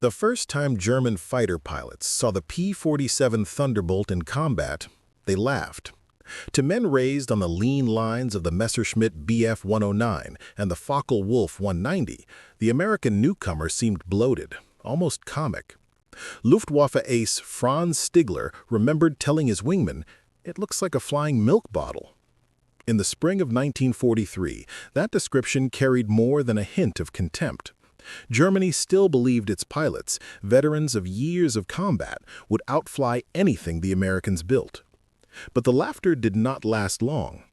The first time German fighter pilots saw the P-47 Thunderbolt in combat, they laughed. To men raised on the lean lines of the Messerschmitt Bf 109 and the Focke-Wulf 190, the American newcomer seemed bloated, almost comic. Luftwaffe ace Franz Stigler remembered telling his wingman, "It looks like a flying milk bottle." In the spring of 1943, that description carried more than a hint of contempt. Germany still believed its pilots, veterans of years of combat, would outfly anything the Americans built. But the laughter did not last long.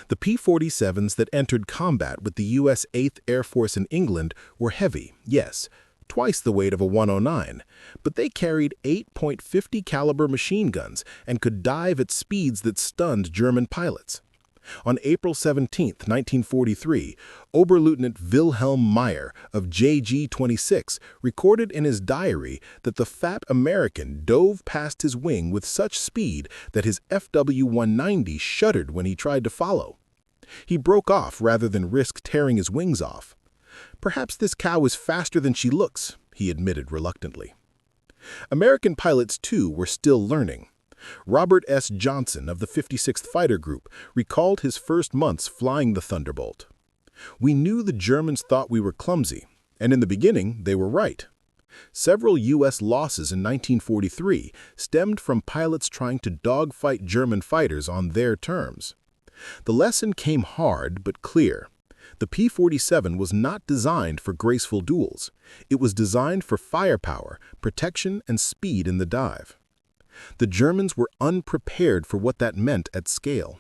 The P-47s that entered combat with the U.S. 8th Air Force in England were heavy, yes, twice the weight of a 109, but they carried 8.50 caliber machine guns and could dive at speeds that stunned German pilots. On April 17, 1943, Oberleutnant Wilhelm Meyer of JG-26 recorded in his diary that the fat American dove past his wing with such speed that his FW-190 shuddered when he tried to follow. He broke off rather than risk tearing his wings off. "Perhaps this cow is faster than she looks," he admitted reluctantly. American pilots, too, were still learning. Robert S. Johnson of the 56th Fighter Group recalled his first months flying the Thunderbolt. "We knew the Germans thought we were clumsy, and in the beginning they were right." Several U.S. losses in 1943 stemmed from pilots trying to dogfight German fighters on their terms. The lesson came hard but clear. The P-47 was not designed for graceful duels. It was designed for firepower, protection, and speed in the dive. The Germans were unprepared for what that meant at scale.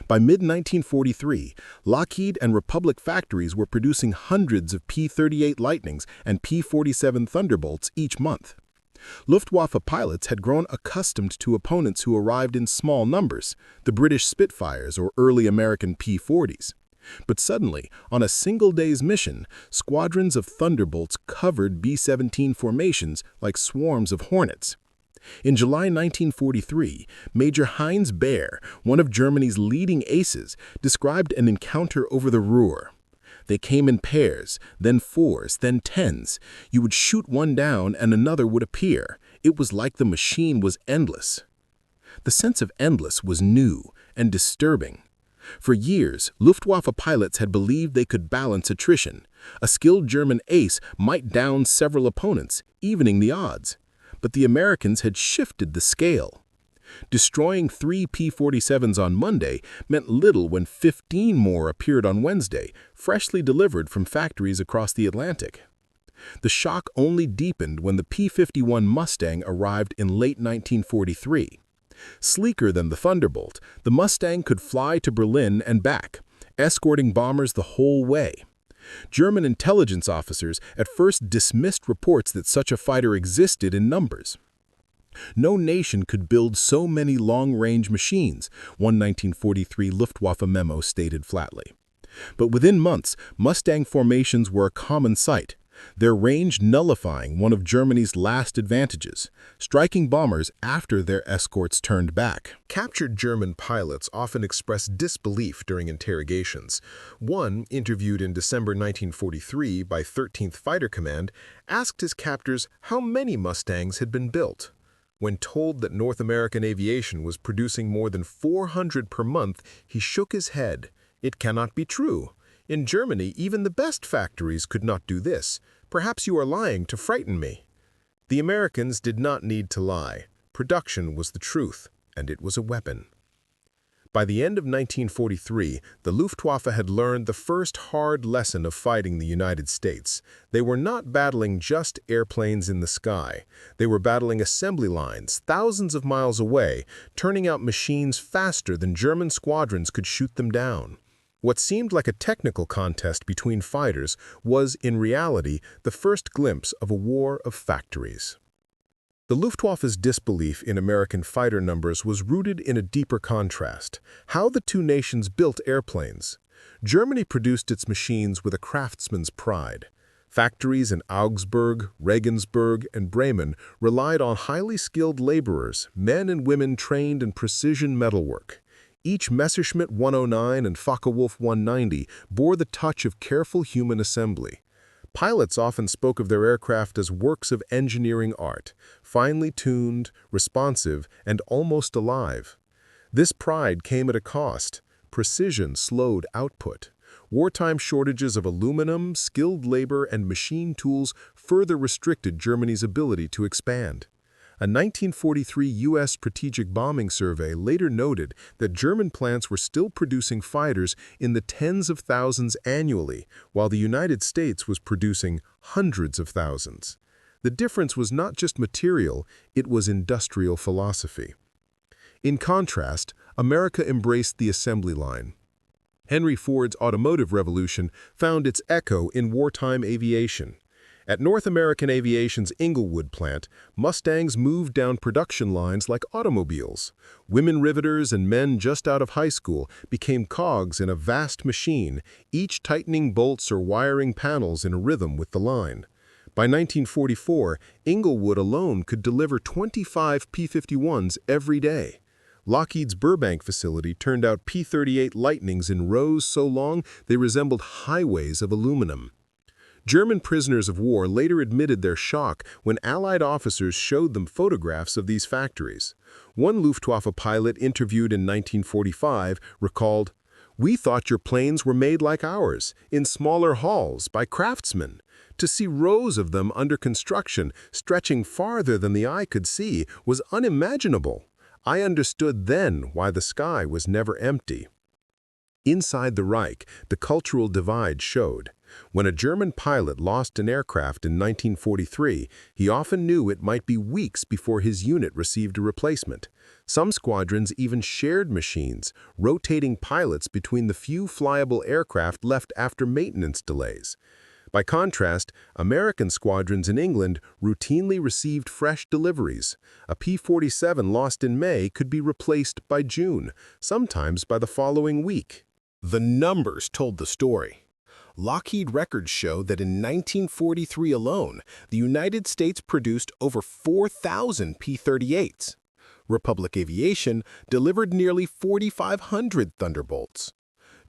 By mid-1943, Lockheed and Republic factories were producing hundreds of P-38 Lightnings and P-47 Thunderbolts each month. Luftwaffe pilots had grown accustomed to opponents who arrived in small numbers, the British Spitfires or early American P-40s. But suddenly, on a single day's mission, squadrons of Thunderbolts covered B-17 formations like swarms of hornets. In July 1943, Major Heinz Baer, one of Germany's leading aces, described an encounter over the Ruhr. "They came in pairs, then fours, then tens. You would shoot one down and another would appear. It was like the machine was endless." The sense of endless was new and disturbing. For years, Luftwaffe pilots had believed they could balance attrition. A skilled German ace might down several opponents, evening the odds. But the Americans had shifted the scale. Destroying 3 P-47s on Monday meant little when 15 more appeared on Wednesday, freshly delivered from factories across the Atlantic. The shock only deepened when the P-51 Mustang arrived in late 1943. Sleeker than the Thunderbolt, the Mustang could fly to Berlin and back, escorting bombers the whole way. German intelligence officers at first dismissed reports that such a fighter existed in numbers. "No nation could build so many long-range machines," one 1943 Luftwaffe memo stated flatly. But within months, Mustang formations were a common sight, their range nullifying one of Germany's last advantages, striking bombers after their escorts turned back. Captured German pilots often expressed disbelief during interrogations. One, interviewed in December 1943 by 13th Fighter Command, asked his captors how many Mustangs had been built. When told that North American aviation was producing more than 400 per month, he shook his head. "It cannot be true. In Germany, even the best factories could not do this. Perhaps you are lying to frighten me." The Americans did not need to lie. Production was the truth, and it was a weapon. By the end of 1943, the Luftwaffe had learned the first hard lesson of fighting the United States. They were not battling just airplanes in the sky. They were battling assembly lines thousands of miles away, turning out machines faster than German squadrons could shoot them down. What seemed like a technical contest between fighters was, in reality, the first glimpse of a war of factories. The Luftwaffe's disbelief in American fighter numbers was rooted in a deeper contrast: how the two nations built airplanes. Germany produced its machines with a craftsman's pride. Factories in Augsburg, Regensburg, and Bremen relied on highly skilled laborers, men and women trained in precision metalwork. Each Messerschmitt 109 and Focke-Wulf 190 bore the touch of careful human assembly. Pilots often spoke of their aircraft as works of engineering art, finely tuned, responsive, and almost alive. This pride came at a cost. Precision slowed output. Wartime shortages of aluminum, skilled labor, and machine tools further restricted Germany's ability to expand. A 1943 U.S. strategic bombing survey later noted that German plants were still producing fighters in the tens of thousands annually, while the United States was producing hundreds of thousands. The difference was not just material, it was industrial philosophy. In contrast, America embraced the assembly line. Henry Ford's automotive revolution found its echo in wartime aviation. At North American Aviation's Inglewood plant, Mustangs moved down production lines like automobiles. Women riveters and men just out of high school became cogs in a vast machine, each tightening bolts or wiring panels in rhythm with the line. By 1944, Inglewood alone could deliver 25 P-51s every day. Lockheed's Burbank facility turned out P-38 Lightnings in rows so long they resembled highways of aluminum. German prisoners of war later admitted their shock when Allied officers showed them photographs of these factories. One Luftwaffe pilot interviewed in 1945 recalled, "We thought your planes were made like ours, in smaller halls, by craftsmen. To see rows of them under construction, stretching farther than the eye could see, was unimaginable. I understood then why the sky was never empty." Inside the Reich, the cultural divide showed. When a German pilot lost an aircraft in 1943, he often knew it might be weeks before his unit received a replacement. Some squadrons even shared machines, rotating pilots between the few flyable aircraft left after maintenance delays. By contrast, American squadrons in England routinely received fresh deliveries. A P-47 lost in May could be replaced by June, sometimes by the following week. The numbers told the story. Lockheed records show that in 1943 alone, the United States produced over 4,000 P-38s. Republic Aviation delivered nearly 4,500 Thunderbolts.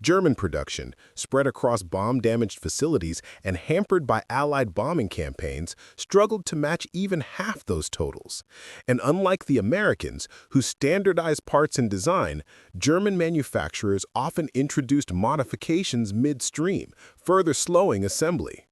German production, spread across bomb-damaged facilities and hampered by Allied bombing campaigns, struggled to match even half those totals. And unlike the Americans, who standardized parts and design, German manufacturers often introduced modifications midstream, further slowing assembly.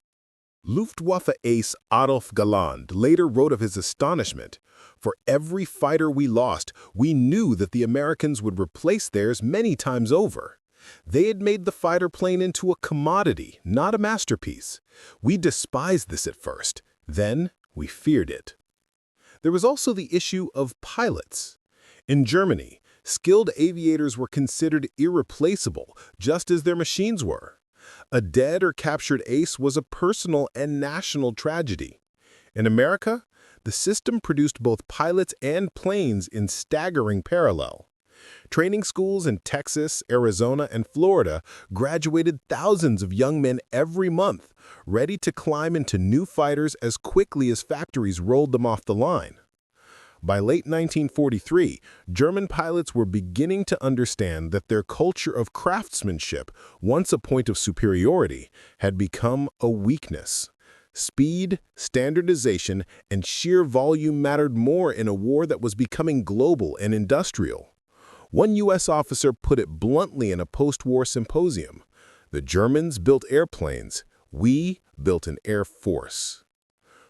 Luftwaffe ace Adolf Galland later wrote of his astonishment, "For every fighter we lost, we knew that the Americans would replace theirs many times over. They had made the fighter plane into a commodity, not a masterpiece. We despised this at first. Then we feared it." There was also the issue of pilots. In Germany, skilled aviators were considered irreplaceable, just as their machines were. A dead or captured ace was a personal and national tragedy. In America, the system produced both pilots and planes in staggering parallel. Training schools in Texas, Arizona, and Florida graduated thousands of young men every month, ready to climb into new fighters as quickly as factories rolled them off the line. By late 1943, German pilots were beginning to understand that their culture of craftsmanship, once a point of superiority, had become a weakness. Speed, standardization, and sheer volume mattered more in a war that was becoming global and industrial. One U.S. officer put it bluntly in a post-war symposium: "The Germans built airplanes, we built an air force."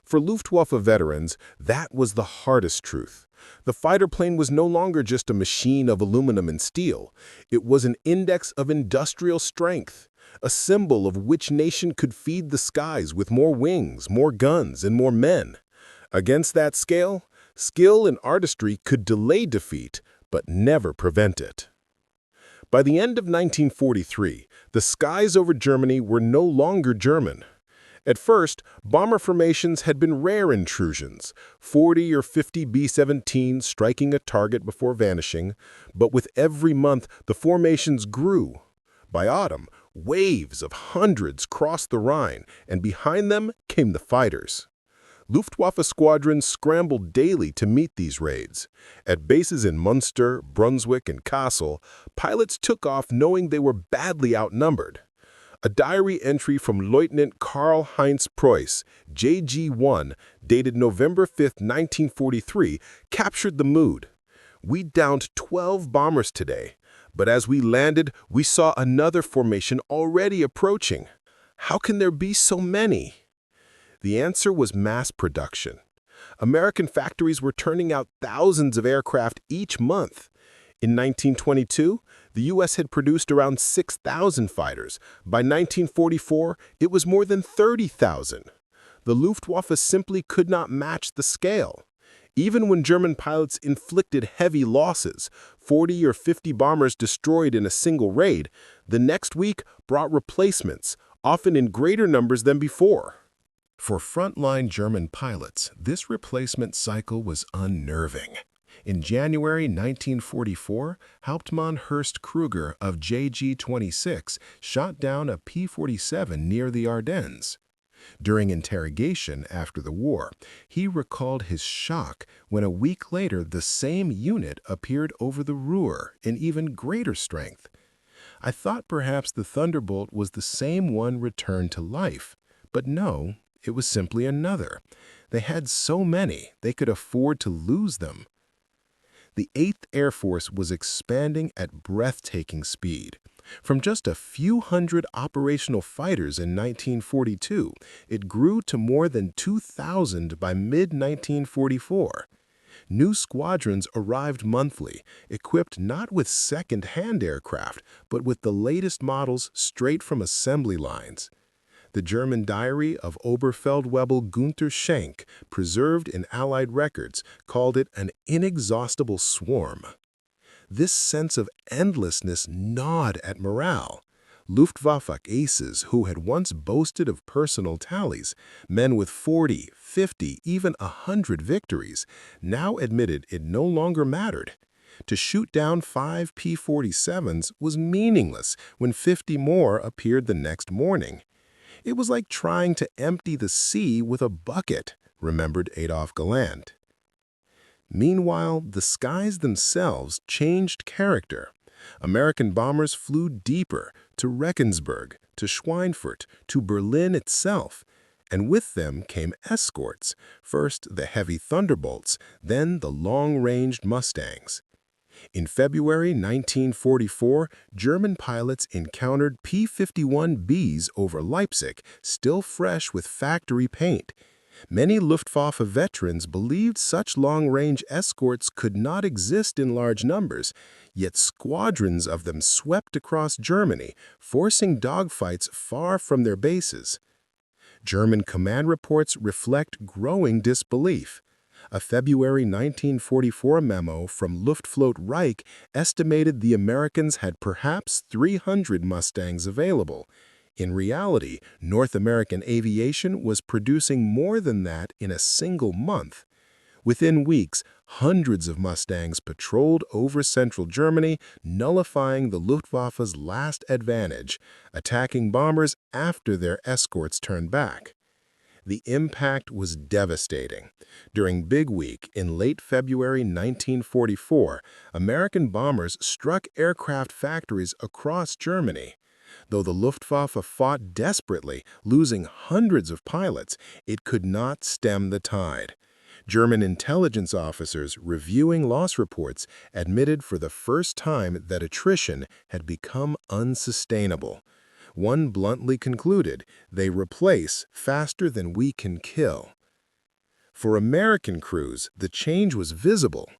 For Luftwaffe veterans, that was the hardest truth. The fighter plane was no longer just a machine of aluminum and steel. It was an index of industrial strength, a symbol of which nation could feed the skies with more wings, more guns, and more men. Against that scale, skill and artistry could delay defeat, but never prevent it. By the end of 1943, the skies over Germany were no longer German. At first, bomber formations had been rare intrusions, 40 or 50 B-17s striking a target before vanishing, but with every month the formations grew. By autumn, waves of hundreds crossed the Rhine, and behind them came the fighters. Luftwaffe squadrons scrambled daily to meet these raids. At bases in Munster, Brunswick, and Kassel, pilots took off knowing they were badly outnumbered. A diary entry from Lieutenant Karl-Heinz Preuss, JG-1, dated November 5, 1943, captured the mood. "We downed 12 bombers today, but as we landed, we saw another formation already approaching. How can there be so many?" The answer was mass production. American factories were turning out thousands of aircraft each month. In 1922, the U.S. had produced around 6,000 fighters. By 1944, it was more than 30,000. The Luftwaffe simply could not match the scale. Even when German pilots inflicted heavy losses, 40 or 50 bombers destroyed in a single raid, the next week brought replacements, often in greater numbers than before. For frontline German pilots, this replacement cycle was unnerving. In January 1944, Hauptmann Horst Kruger of JG-26 shot down a P-47 near the Ardennes. During interrogation after the war, he recalled his shock when a week later the same unit appeared over the Ruhr in even greater strength. "I thought perhaps the Thunderbolt was the same one returned to life, but no, it was simply another. They had so many, they could afford to lose them." The 8th Air Force was expanding at breathtaking speed. From just a few hundred operational fighters in 1942, it grew to more than 2,000 by mid-1944. New squadrons arrived monthly, equipped not with second-hand aircraft, but with the latest models straight from assembly lines. The German diary of Oberfeldwebel Günther Schenk, preserved in Allied records, called it an inexhaustible swarm. This sense of endlessness gnawed at morale. Luftwaffe aces who had once boasted of personal tallies, men with 40, 50, even 100 victories, now admitted it no longer mattered. To shoot down 5 P-47s was meaningless when 50 more appeared the next morning. It was like trying to empty the sea with a bucket, remembered Adolf Galland. Meanwhile, the skies themselves changed character. American bombers flew deeper, to Regensburg, to Schweinfurt, to Berlin itself. And with them came escorts, first the heavy Thunderbolts, then the long-ranged Mustangs. In February 1944, German pilots encountered P-51Bs over Leipzig, still fresh with factory paint. Many Luftwaffe veterans believed such long-range escorts could not exist in large numbers, yet squadrons of them swept across Germany, forcing dogfights far from their bases. German command reports reflect growing disbelief. A February 1944 memo from Luftflotte Reich estimated the Americans had perhaps 300 Mustangs available. In reality, North American aviation was producing more than that in a single month. Within weeks, hundreds of Mustangs patrolled over central Germany, nullifying the Luftwaffe's last advantage, attacking bombers after their escorts turned back. The impact was devastating. During Big Week in late February 1944, American bombers struck aircraft factories across Germany. Though the Luftwaffe fought desperately, losing hundreds of pilots, it could not stem the tide. German intelligence officers reviewing loss reports admitted for the first time that attrition had become unsustainable. One bluntly concluded, "They replace faster than we can kill." For American crews, the change was visible.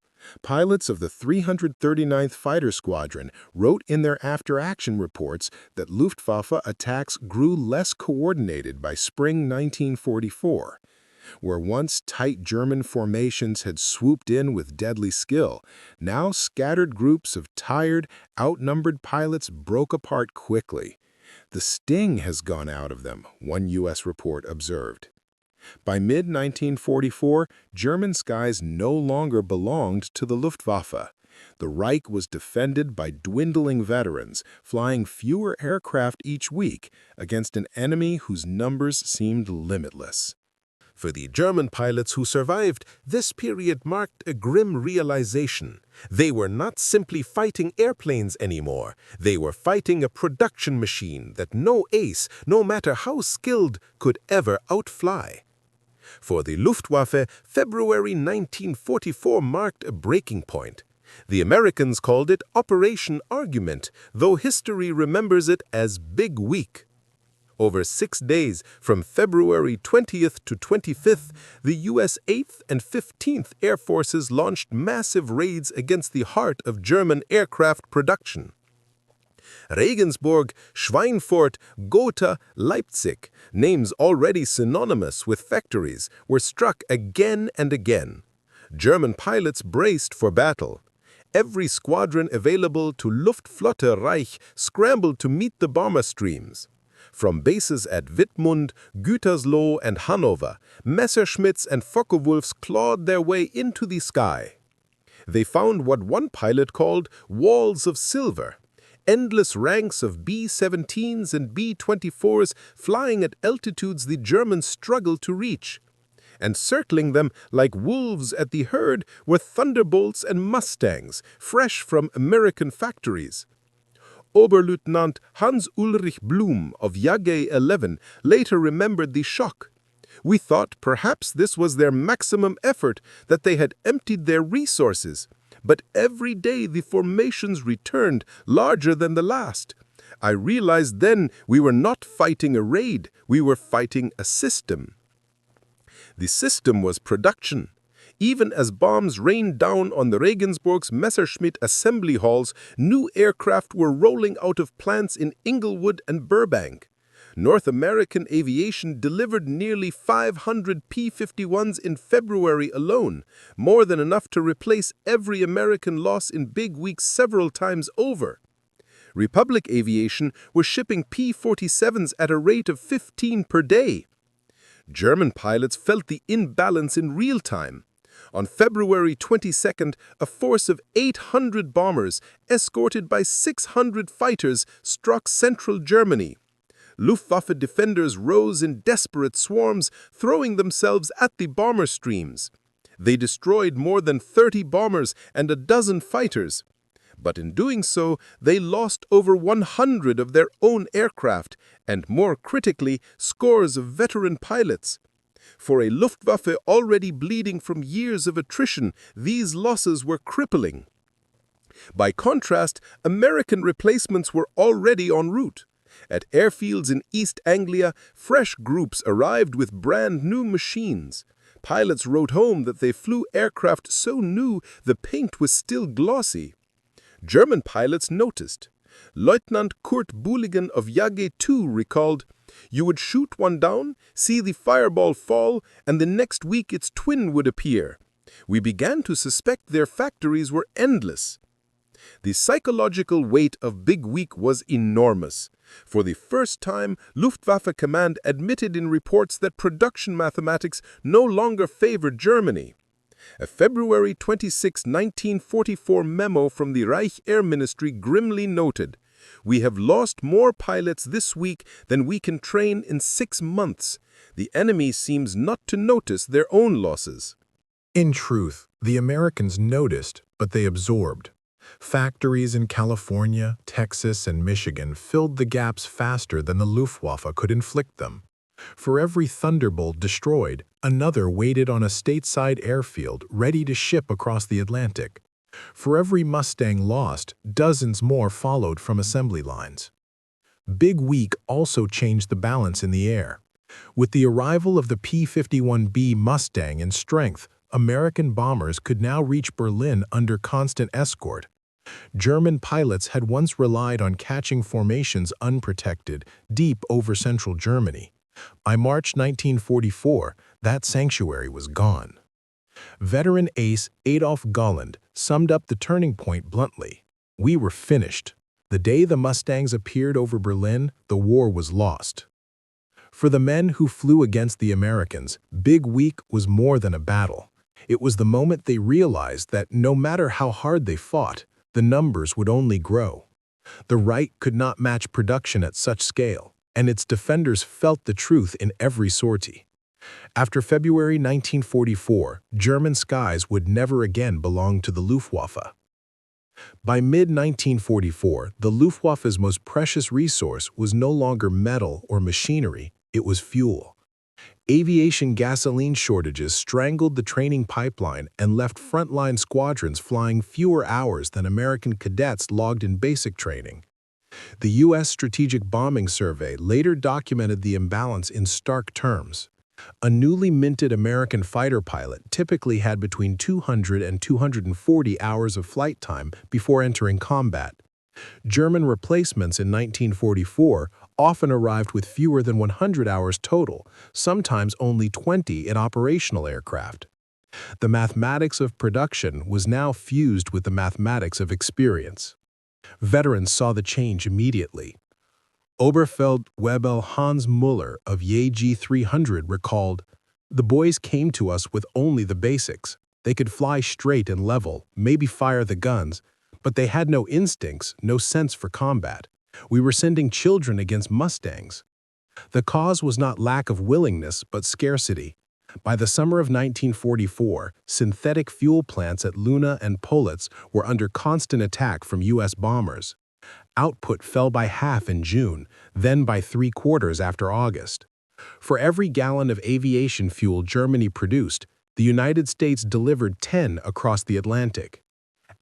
Pilots of the 339th Fighter Squadron wrote in their after-action reports that Luftwaffe attacks grew less coordinated by spring 1944. Where once tight German formations had swooped in with deadly skill, now scattered groups of tired, outnumbered pilots broke apart quickly. "The sting has gone out of them," one U.S. report observed. By mid-1944, German skies no longer belonged to the Luftwaffe. The Reich was defended by dwindling veterans, flying fewer aircraft each week against an enemy whose numbers seemed limitless. For the German pilots who survived, this period marked a grim realization. They were not simply fighting airplanes anymore. They were fighting a production machine that no ace, no matter how skilled, could ever outfly. For the Luftwaffe, February 1944 marked a breaking point. The Americans called it Operation Argument, though history remembers it as Big Week. Over 6 days, from February 20th to 25th, the U.S. 8th and 15th Air Forces launched massive raids against the heart of German aircraft production. Regensburg, Schweinfurt, Gotha, Leipzig, names already synonymous with factories, were struck again and again. German pilots braced for battle. Every squadron available to Luftflotte Reich scrambled to meet the bomber streams. From bases at Wittmund, Gütersloh, and Hanover, Messerschmitts and Focke-Wulfs clawed their way into the sky. They found what one pilot called walls of silver, endless ranks of B-17s and B-24s flying at altitudes the Germans struggled to reach. And circling them like wolves at the herd were Thunderbolts and Mustangs, fresh from American factories. Oberleutnant Hans-Ulrich Blum of Jagd 11 later remembered the shock. "We thought perhaps this was their maximum effort, that they had emptied their resources. But every day the formations returned, larger than the last. I realized then we were not fighting a raid, we were fighting a system." The system was production. Even as bombs rained down on the Regensburg's Messerschmitt assembly halls, new aircraft were rolling out of plants in Inglewood and Burbank. North American aviation delivered nearly 500 P-51s in February alone, more than enough to replace every American loss in Big Week several times over. Republic Aviation was shipping P-47s at a rate of 15 per day. German pilots felt the imbalance in real time. On February 22nd, a force of 800 bombers, escorted by 600 fighters, struck central Germany. Luftwaffe defenders rose in desperate swarms, throwing themselves at the bomber streams. They destroyed more than 30 bombers and a dozen fighters. But in doing so, they lost over 100 of their own aircraft, and more critically, scores of veteran pilots. For a Luftwaffe already bleeding from years of attrition, these losses were crippling. By contrast, American replacements were already en route. At airfields in East Anglia, fresh groups arrived with brand-new machines. Pilots wrote home that they flew aircraft so new the paint was still glossy. German pilots noticed. Lieutenant Kurt Bulligan of Jagd 2 recalled, "You would shoot one down, see the fireball fall, and the next week its twin would appear. We began to suspect their factories were endless." The psychological weight of Big Week was enormous. For the first time, Luftwaffe Command admitted in reports that production mathematics no longer favored Germany. A February 26, 1944 memo from the Reich Air Ministry grimly noted, "We have lost more pilots this week than we can train in 6 months. The enemy seems not to notice their own losses." In truth, the Americans noticed, but they absorbed. Factories in California, Texas, and Michigan filled the gaps faster than the Luftwaffe could inflict them. For every Thunderbolt destroyed, another waited on a stateside airfield ready to ship across the Atlantic. For every Mustang lost, dozens more followed from assembly lines. Big Week also changed the balance in the air. With the arrival of the P-51B Mustang in strength, American bombers could now reach Berlin under constant escort. German pilots had once relied on catching formations unprotected deep over central Germany. By March 1944, that sanctuary was gone. Veteran ace Adolf Golland summed up the turning point bluntly. "We were finished. The day the Mustangs appeared over Berlin, the war was lost." For the men who flew against the Americans, Big Week was more than a battle. It was the moment they realized that no matter how hard they fought, the numbers would only grow. The Reich could not match production at such scale, and its defenders felt the truth in every sortie. After February 1944, German skies would never again belong to the Luftwaffe. By mid-1944, the Luftwaffe's most precious resource was no longer metal or machinery, it was fuel. Aviation gasoline shortages strangled the training pipeline and left frontline squadrons flying fewer hours than American cadets logged in basic training. The U.S. Strategic Bombing Survey later documented the imbalance in stark terms. A newly minted American fighter pilot typically had between 200 and 240 hours of flight time before entering combat. German replacements in 1944 often arrived with fewer than 100 hours total, sometimes only 20 in operational aircraft. The mathematics of production was now fused with the mathematics of experience. Veterans saw the change immediately. Oberfeldwebel Hans Müller of YG 300 recalled, "The boys came to us with only the basics. They could fly straight and level, maybe fire the guns, but they had no instincts, no sense for combat. We were sending children against Mustangs." The cause was not lack of willingness, but scarcity. By the summer of 1944, synthetic fuel plants at Luna and Politz were under constant attack from U.S. bombers. Output fell by half in June, then by 3/4 after August. For every gallon of aviation fuel Germany produced, the United States delivered 10 across the Atlantic.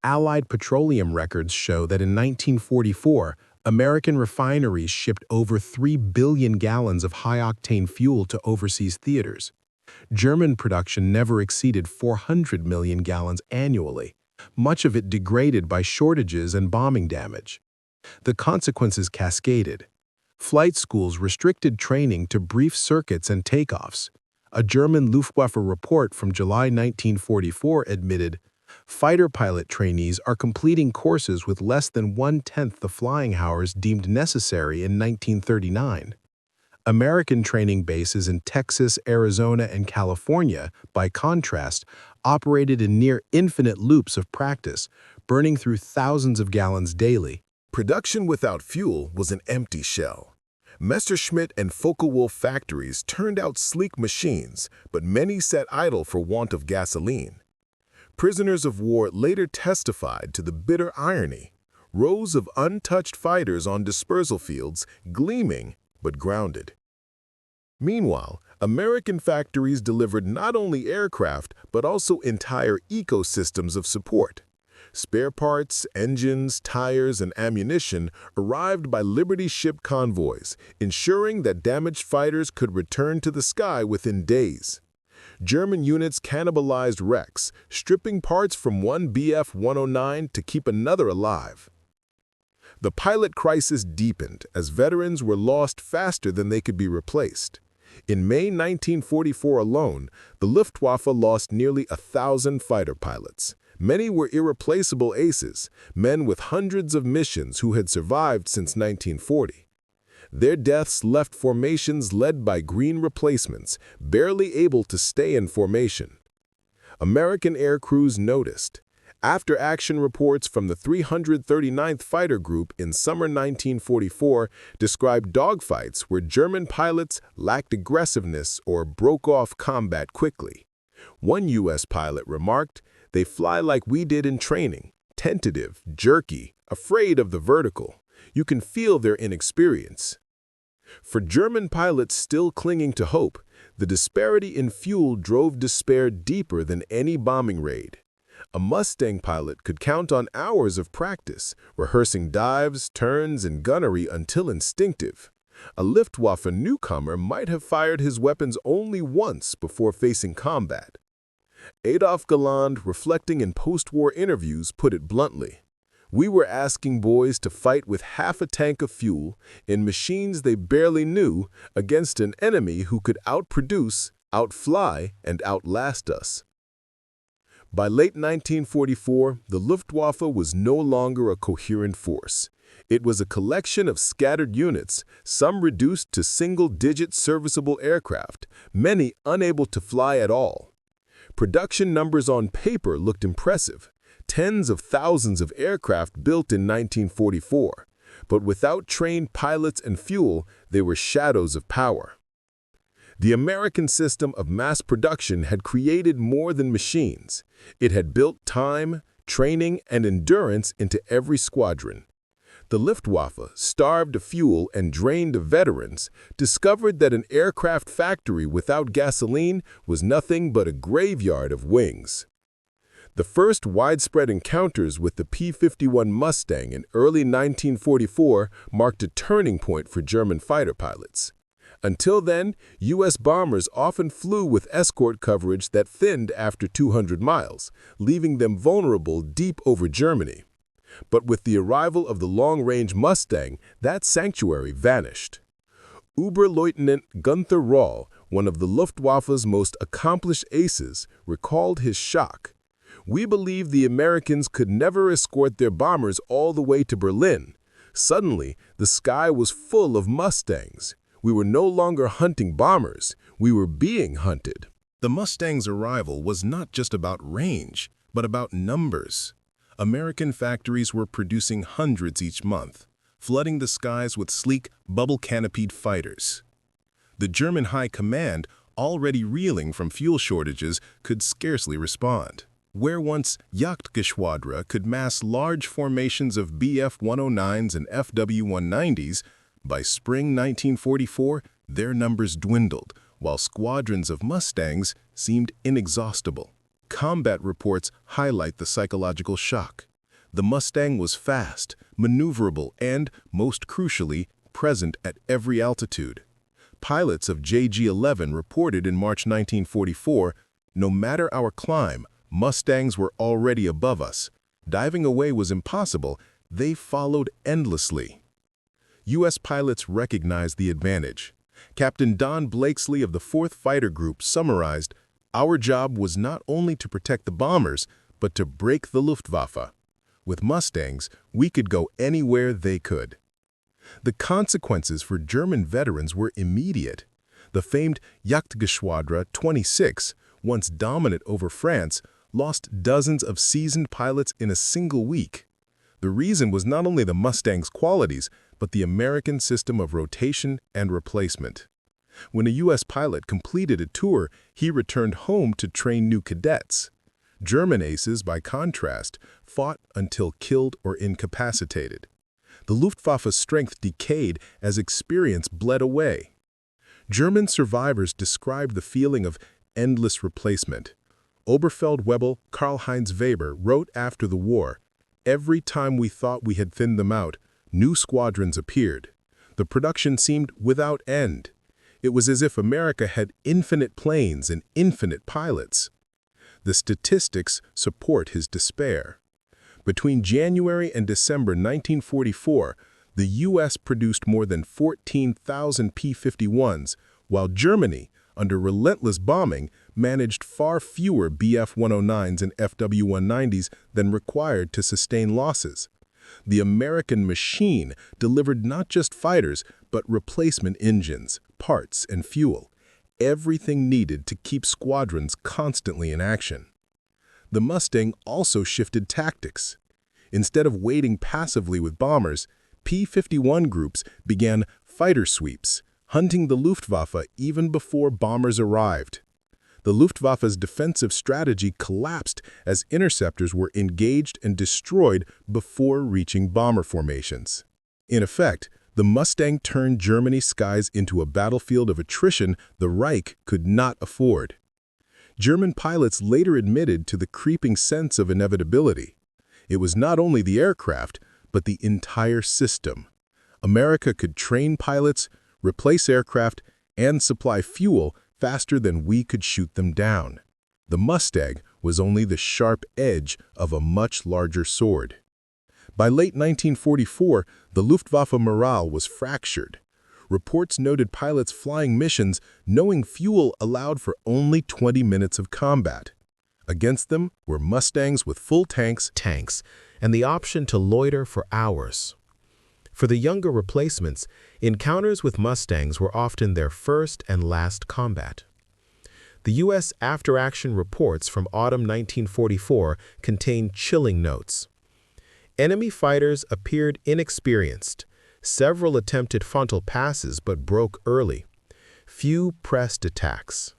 Allied petroleum records show that in 1944, American refineries shipped over 3 billion gallons of high-octane fuel to overseas theaters. German production never exceeded 400 million gallons annually, much of it degraded by shortages and bombing damage. The consequences cascaded. Flight schools restricted training to brief circuits and takeoffs. A German Luftwaffe report from July 1944 admitted, "Fighter pilot trainees are completing courses with less than 1/10 the flying hours deemed necessary in 1939. American training bases in Texas, Arizona, and California, by contrast, operated in near infinite loops of practice, burning through thousands of gallons daily. Production without fuel was an empty shell. Messerschmitt and Focke-Wulf factories turned out sleek machines, but many sat idle for want of gasoline. Prisoners of war later testified to the bitter irony: rows of untouched fighters on dispersal fields, gleaming but grounded. Meanwhile, American factories delivered not only aircraft but also entire ecosystems of support. Spare parts, engines, tires, and ammunition arrived by Liberty ship convoys, ensuring that damaged fighters could return to the sky within days. German units cannibalized wrecks, stripping parts from one Bf-109 to keep another alive. The pilot crisis deepened as veterans were lost faster than they could be replaced. In May 1944 alone, the Luftwaffe lost nearly 1,000 fighter pilots. Many were irreplaceable aces, men with hundreds of missions who had survived since 1940. Their deaths left formations led by green replacements, barely able to stay in formation. American air crews noticed. After-action reports from the 339th Fighter Group in summer 1944 described dogfights where German pilots lacked aggressiveness or broke off combat quickly. One U.S. pilot remarked, "They fly like we did in training, tentative, jerky, afraid of the vertical. You can feel their inexperience." For German pilots still clinging to hope, the disparity in fuel drove despair deeper than any bombing raid. A Mustang pilot could count on hours of practice, rehearsing dives, turns, and gunnery until instinctive. A Luftwaffe newcomer might have fired his weapons only once before facing combat. Adolf Galland, reflecting in post-war interviews, put it bluntly, "We were asking boys to fight with half a tank of fuel, in machines they barely knew, against an enemy who could outproduce, outfly, and outlast us." By late 1944, the Luftwaffe was no longer a coherent force. It was a collection of scattered units, some reduced to single-digit serviceable aircraft, many unable to fly at all. Production numbers on paper looked impressive, tens of thousands of aircraft built in 1944, but without trained pilots and fuel, they were shadows of power. The American system of mass production had created more than machines. It had built time, training, and endurance into every squadron. The Luftwaffe, starved of fuel and drained of veterans, discovered that an aircraft factory without gasoline was nothing but a graveyard of wings. The first widespread encounters with the P-51 Mustang in early 1944 marked a turning point for German fighter pilots. Until then, U.S. bombers often flew with escort coverage that thinned after 200 miles, leaving them vulnerable deep over Germany. But with the arrival of the long-range Mustang, that sanctuary vanished. Oberleutnant Gunther Röhl, one of the Luftwaffe's most accomplished aces, recalled his shock. "We believed the Americans could never escort their bombers all the way to Berlin. Suddenly, the sky was full of Mustangs. We were no longer hunting bombers, we were being hunted." The Mustang's arrival was not just about range, but about numbers. American factories were producing hundreds each month, flooding the skies with sleek, bubble-canopied fighters. The German High Command, already reeling from fuel shortages, could scarcely respond. Where once Jagdgeschwadron could mass large formations of Bf-109s and Fw-190s, by spring 1944, their numbers dwindled, while squadrons of Mustangs seemed inexhaustible. Combat reports highlight the psychological shock. The Mustang was fast, maneuverable, and, most crucially, present at every altitude. Pilots of JG-11 reported in March 1944, "No matter our climb, Mustangs were already above us. Diving away was impossible. They followed endlessly." U.S. pilots recognized the advantage. Captain Don Blakesley of the 4th Fighter Group summarized, "Our job was not only to protect the bombers, but to break the Luftwaffe. With Mustangs, we could go anywhere they could." The consequences for German veterans were immediate. The famed Jagdgeschwadron 26, once dominant over France, lost dozens of seasoned pilots in a single week. The reason was not only the Mustang's qualities, but the American system of rotation and replacement. When a U.S. pilot completed a tour, he returned home to train new cadets. German aces, by contrast, fought until killed or incapacitated. The Luftwaffe's strength decayed as experience bled away. German survivors described the feeling of endless replacement. Oberfeldwebel Karl-Heinz Weber wrote after the war, "Every time we thought we had thinned them out, new squadrons appeared. The production seemed without end. It was as if America had infinite planes and infinite pilots." The statistics support his despair. Between January and December 1944, the U.S. produced more than 14,000 P-51s, while Germany, under relentless bombing, managed far fewer Bf-109s and Fw-190s than required to sustain losses. The American machine delivered not just fighters, but replacement engines, parts, and fuel, everything needed to keep squadrons constantly in action. The Mustang also shifted tactics. Instead of waiting passively with bombers, P-51 groups began fighter sweeps, hunting the Luftwaffe even before bombers arrived. The Luftwaffe's defensive strategy collapsed as interceptors were engaged and destroyed before reaching bomber formations. In effect, the Mustang turned Germany's skies into a battlefield of attrition the Reich could not afford. German pilots later admitted to the creeping sense of inevitability. It was not only the aircraft, but the entire system. America could train pilots, replace aircraft, and supply fuel faster than we could shoot them down. The Mustang was only the sharp edge of a much larger sword. By late 1944, the Luftwaffe morale was fractured. Reports noted pilots flying missions knowing fuel allowed for only 20 minutes of combat. Against them were Mustangs with full tanks, and the option to loiter for hours. For the younger replacements, encounters with Mustangs were often their first and last combat. The U.S. after-action reports from autumn 1944 contain chilling notes. Enemy fighters appeared inexperienced. Several attempted frontal passes but broke early. Few pressed attacks.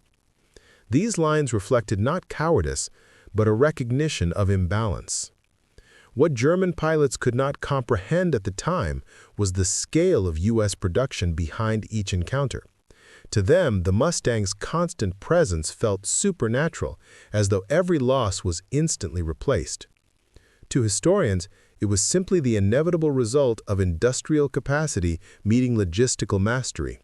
These lines reflected not cowardice, but a recognition of imbalance. What German pilots could not comprehend at the time was the scale of U.S. production behind each encounter. To them, the Mustang's constant presence felt supernatural, as though every loss was instantly replaced. To historians, it was simply the inevitable result of industrial capacity meeting logistical mastery.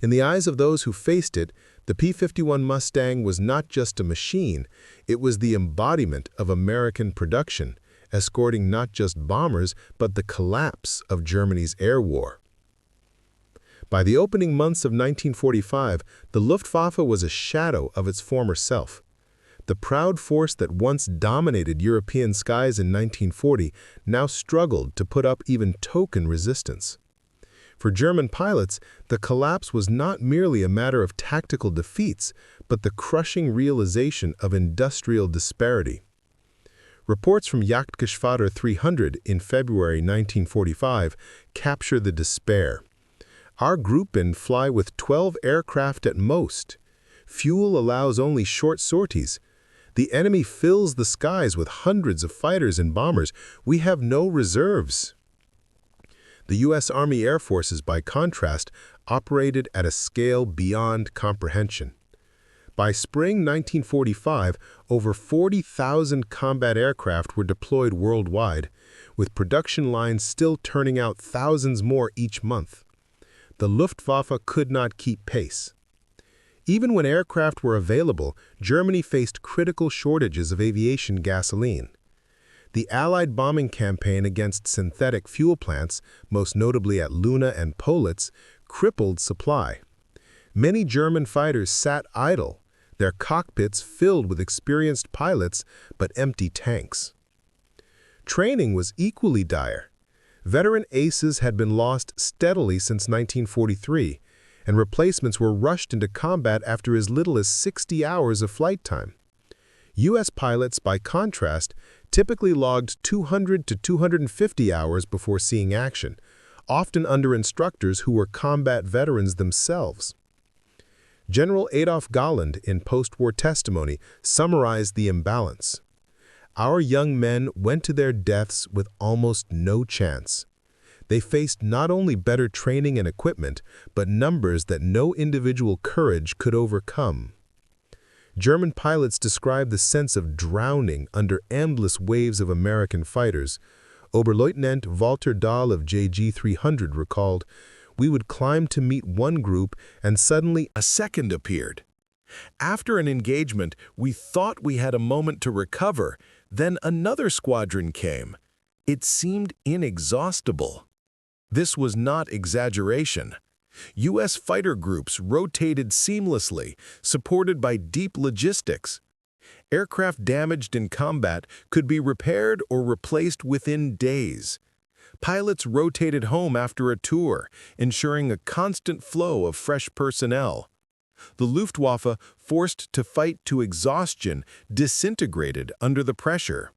In the eyes of those who faced it, the P-51 Mustang was not just a machine, it was the embodiment of American production, escorting not just bombers, but the collapse of Germany's air war. By the opening months of 1945, the Luftwaffe was a shadow of its former self. The proud force that once dominated European skies in 1940 now struggled to put up even token resistance. For German pilots, the collapse was not merely a matter of tactical defeats, but the crushing realization of industrial disparity. Reports from Jagdgeschwader 300 in February 1945 capture the despair. Our Gruppen fly with 12 aircraft at most. Fuel allows only short sorties. The enemy fills the skies with hundreds of fighters and bombers. We have no reserves. The U.S. Army Air Forces, by contrast, operated at a scale beyond comprehension. By spring 1945, over 40,000 combat aircraft were deployed worldwide, with production lines still turning out thousands more each month. The Luftwaffe could not keep pace. Even when aircraft were available, Germany faced critical shortages of aviation gasoline. The Allied bombing campaign against synthetic fuel plants, most notably at Luna and Politz, crippled supply. Many German fighters sat idle, their cockpits filled with experienced pilots but empty tanks. Training was equally dire. Veteran aces had been lost steadily since 1943, and replacements were rushed into combat after as little as 60 hours of flight time. U.S. pilots, by contrast, typically logged 200 to 250 hours before seeing action, often under instructors who were combat veterans themselves. General Adolf Galland, in post-war testimony, summarized the imbalance. Our young men went to their deaths with almost no chance. They faced not only better training and equipment, but numbers that no individual courage could overcome. German pilots described the sense of drowning under endless waves of American fighters. Oberleutnant Walter Dahl of JG 300 recalled, "We would climb to meet one group, and suddenly a second appeared. After an engagement, we thought we had a moment to recover. Then another squadron came. It seemed inexhaustible." This was not exaggeration. U.S. fighter groups rotated seamlessly, supported by deep logistics. Aircraft damaged in combat could be repaired or replaced within days. Pilots rotated home after a tour, ensuring a constant flow of fresh personnel. The Luftwaffe, forced to fight to exhaustion, disintegrated under the pressure.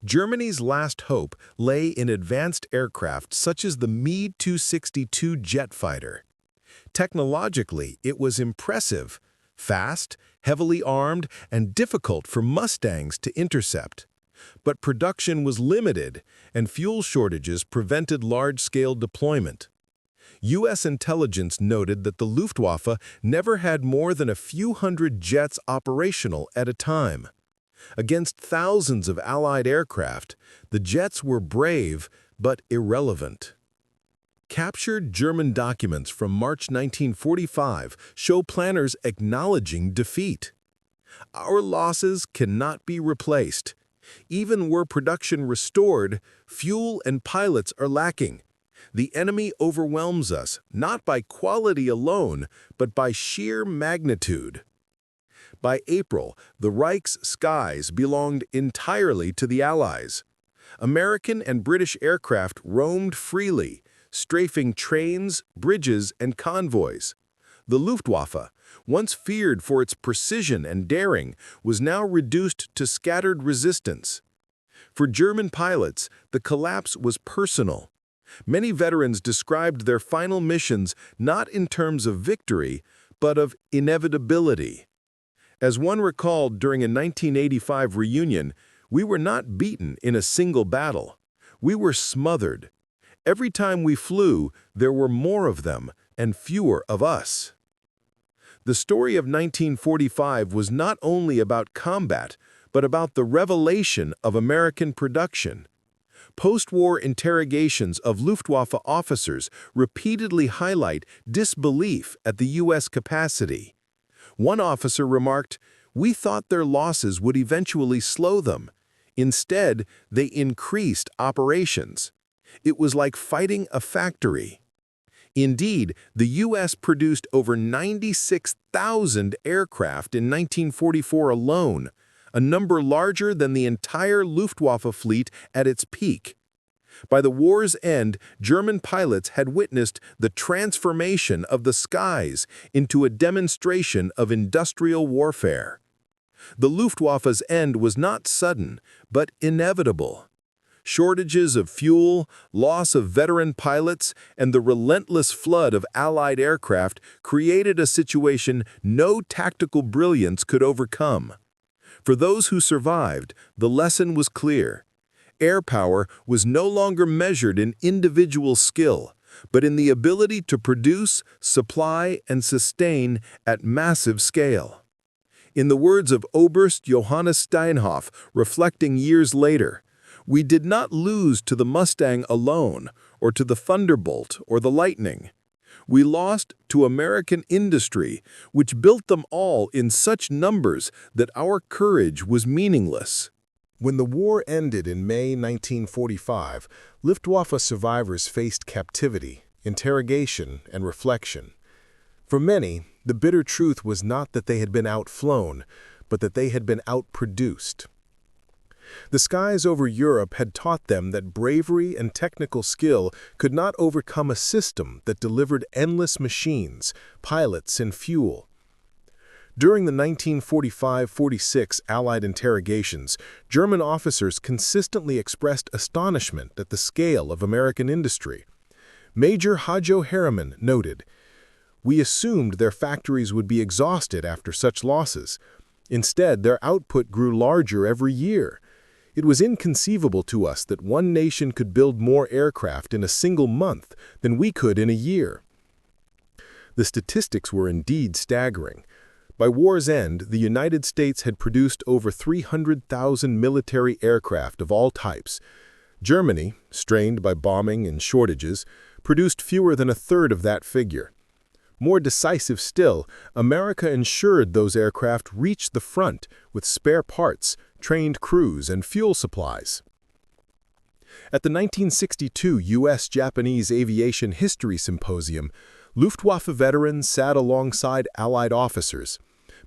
Germany's last hope lay in advanced aircraft such as the Me-262 jet fighter. Technologically, it was impressive, fast, heavily armed, and difficult for Mustangs to intercept. But production was limited, and fuel shortages prevented large-scale deployment. U.S. intelligence noted that the Luftwaffe never had more than a few hundred jets operational at a time. Against thousands of Allied aircraft, the jets were brave but irrelevant. Captured German documents from March 1945 show planners acknowledging defeat. "Our losses cannot be replaced. Even were production restored, fuel and pilots are lacking. The enemy overwhelms us, not by quality alone, but by sheer magnitude." By April, the Reich's skies belonged entirely to the Allies. American and British aircraft roamed freely, strafing trains, bridges, and convoys. The Luftwaffe, once feared for its precision and daring, was now reduced to scattered resistance. For German pilots, the collapse was personal. Many veterans described their final missions not in terms of victory, but of inevitability. As one recalled during a 1985 reunion, "We were not beaten in a single battle. We were smothered. Every time we flew, there were more of them and fewer of us." The story of 1945 was not only about combat, but about the revelation of American production. Post-war interrogations of Luftwaffe officers repeatedly highlight disbelief at the U.S. capacity. One officer remarked, "We thought their losses would eventually slow them. Instead, they increased operations. It was like fighting a factory." Indeed, the U.S. produced over 96,000 aircraft in 1944 alone, a number larger than the entire Luftwaffe fleet at its peak. By the war's end, German pilots had witnessed the transformation of the skies into a demonstration of industrial warfare. The Luftwaffe's end was not sudden, but inevitable. Shortages of fuel, loss of veteran pilots, and the relentless flood of Allied aircraft created a situation no tactical brilliance could overcome. For those who survived, the lesson was clear. Air power was no longer measured in individual skill, but in the ability to produce, supply, and sustain at massive scale. In the words of Oberst Johannes Steinhoff, reflecting years later, "We did not lose to the Mustang alone, or to the Thunderbolt or the Lightning. We lost to American industry, which built them all in such numbers that our courage was meaningless." When the war ended in May 1945, Luftwaffe survivors faced captivity, interrogation, and reflection. For many, the bitter truth was not that they had been outflown, but that they had been outproduced. The skies over Europe had taught them that bravery and technical skill could not overcome a system that delivered endless machines, pilots, and fuel. During the 1945-46 Allied interrogations, German officers consistently expressed astonishment at the scale of American industry. Major Hajo Harriman noted, "We assumed their factories would be exhausted after such losses. Instead, their output grew larger every year. It was inconceivable to us that one nation could build more aircraft in a single month than we could in a year." The statistics were indeed staggering. By war's end, the United States had produced over 300,000 military aircraft of all types. Germany, strained by bombing and shortages, produced fewer than a third of that figure. More decisive still, America ensured those aircraft reached the front with spare parts, trained crews, and fuel supplies. At the 1962 U.S.-Japanese Aviation History Symposium, Luftwaffe veterans sat alongside Allied officers.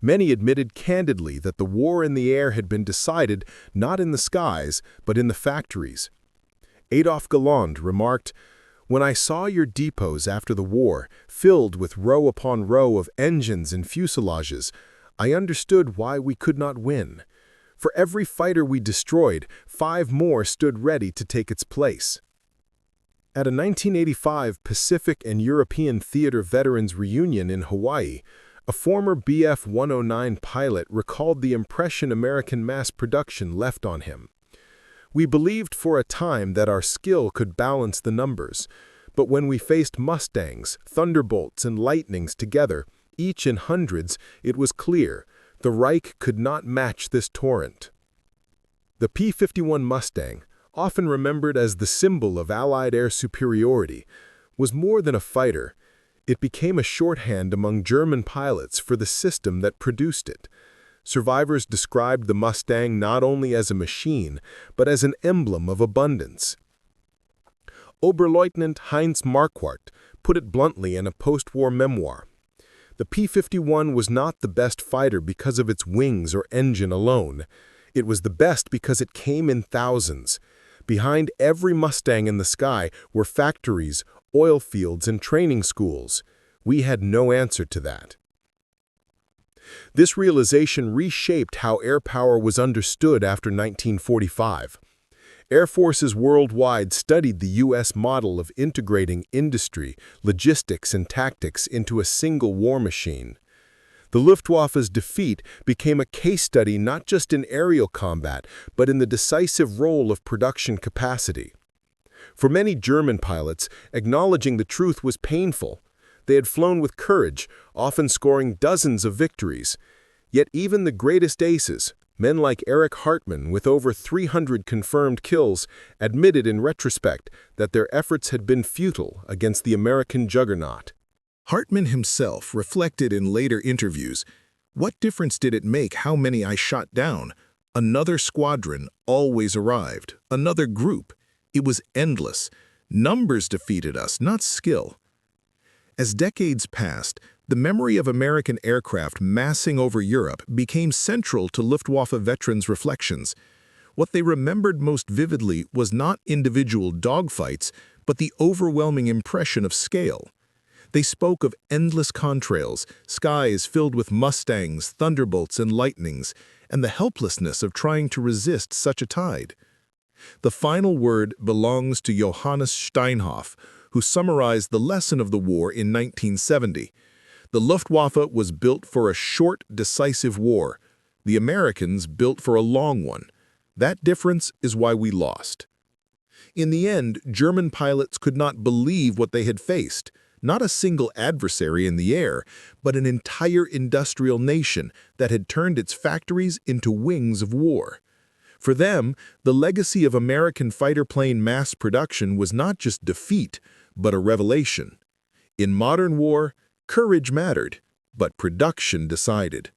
Many admitted candidly that the war in the air had been decided not in the skies, but in the factories. Adolphe Galland remarked, "When I saw your depots after the war, filled with row upon row of engines and fuselages, I understood why we could not win. For every fighter we destroyed, 5 more stood ready to take its place." At a 1985 Pacific and European Theater Veterans Reunion in Hawaii, a former BF-109 pilot recalled the impression American mass production left on him. "We believed for a time that our skill could balance the numbers, but when we faced Mustangs, Thunderbolts, and Lightnings together, each in hundreds, it was clear the Reich could not match this torrent." The P-51 Mustang, often remembered as the symbol of Allied air superiority, was more than a fighter. It became a shorthand among German pilots for the system that produced it. Survivors described the Mustang not only as a machine, but as an emblem of abundance. Oberleutnant Heinz Marquardt put it bluntly in a post-war memoir. "The P-51 was not the best fighter because of its wings or engine alone. It was the best because it came in thousands. Behind every Mustang in the sky were factories, oil fields, and training schools. We had no answer to that." This realization reshaped how air power was understood after 1945. Air forces worldwide studied the U.S. model of integrating industry, logistics, and tactics into a single war machine. The Luftwaffe's defeat became a case study not just in aerial combat, but in the decisive role of production capacity. For many German pilots, acknowledging the truth was painful. They had flown with courage, often scoring dozens of victories. Yet even the greatest aces, men like Erich Hartmann with over 300 confirmed kills, admitted in retrospect that their efforts had been futile against the American juggernaut. Hartmann himself reflected in later interviews, "What difference did it make how many I shot down? Another squadron always arrived, another group. It was endless. Numbers defeated us, not skill." As decades passed, the memory of American aircraft massing over Europe became central to Luftwaffe veterans' reflections. What they remembered most vividly was not individual dogfights, but the overwhelming impression of scale. They spoke of endless contrails, skies filled with Mustangs, Thunderbolts, and Lightnings, and the helplessness of trying to resist such a tide. The final word belongs to Johannes Steinhoff, who summarized the lesson of the war in 1970. The Luftwaffe was built for a short, decisive war. The Americans built for a long one. That difference is why we lost. In the end, German pilots could not believe what they had faced. Not a single adversary in the air, but an entire industrial nation that had turned its factories into wings of war. For them, the legacy of American fighter plane mass production was not just defeat, but a revelation. In modern war, courage mattered, but production decided.